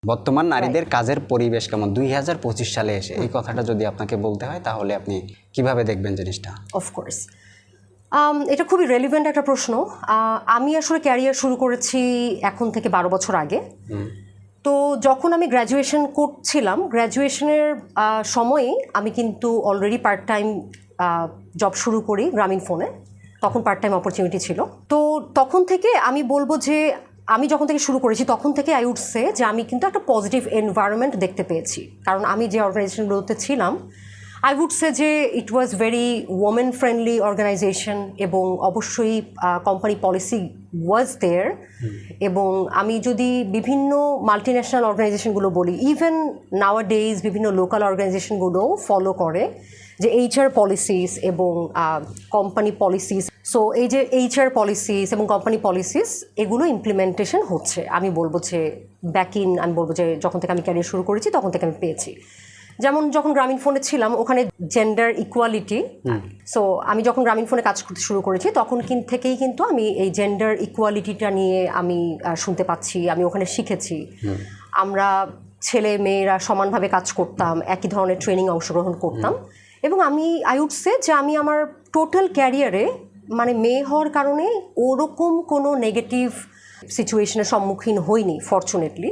বর্তমান নারীদের কাজের পরিবেশ কেমন 2025 সালে এসে, এই কথাটা যদি আপনাকে বলতে হয় তাহলে আপনি কিভাবে দেখবেন জিনিসটা? অফকোর্স এটা খুবই রেলিভেন্ট একটা প্রশ্ন। আমি আসলে ক্যারিয়ার শুরু করেছি এখন থেকে 12 বছর আগে। তো যখন আমি গ্র্যাজুয়েশন করছিলাম, গ্র্যাজুয়েশনের সময়েই আমি কিন্তু অলরেডি পার্ট টাইম জব শুরু করি গ্রামীণ ফোনে। তখন পার্ট টাইম অপরচুনিটি ছিল। তো তখন থেকে আমি বলবো যে আমি যখন থেকে শুরু করেছি তখন থেকে আই উড সে যে আমি কিন্তু একটা পজিটিভ এনভায়রনমেন্ট দেখতে পেয়েছি। কারণ আমি যে অর্গানাইজেশনগুলোতে ছিলাম, আই উড সে যে it was very women friendly organisation, এবং অবশ্যই কোম্পানি পলিসি ওয়াজ দেয়ার। এবং আমি যদি বিভিন্ন মাল্টিন্যাশনাল অর্গানাইজেশনগুলো বলি, ইভেন নাওয়াডেজ বিভিন্ন লোকাল অর্গানাইজেশনগুলো ফলো করে যে এইচআর পলিসিস এবং কোম্পানি পলিসিস। সো এই যে এইচআর পলিসিস এবং কোম্পানি পলিসিস এগুলো ইমপ্লিমেন্টেশন হচ্ছে। আমি বলবো যে আমি বলবো যে যখন থেকে আমি ক্যারিয়ার শুরু করেছি তখন থেকে আমি পেয়েছি। যেমন যখন গ্রামীণ ফোনে ছিলাম ওখানে জেন্ডার ইকুয়ালিটি, সো আমি যখন গ্রামীণ ফোনে কাজ করতে শুরু করেছি তখন থেকেই কিন্তু আমি এই জেন্ডার ইকুয়ালিটিটা নিয়ে আমি শুনতে পাচ্ছি, আমি ওখানে শিখেছি। আমরা ছেলে মেয়েরা সমানভাবে কাজ করতাম, একই ধরনের ট্রেনিং অংশগ্রহণ করতাম। এবং আই উড সে যে আমি আমার টোটাল ক্যারিয়ারে মানে মেয়ে হওয়ার কারণে ওরকম কোনো নেগেটিভ সিচুয়েশনের সম্মুখীন হইনি ফরচুনেটলি।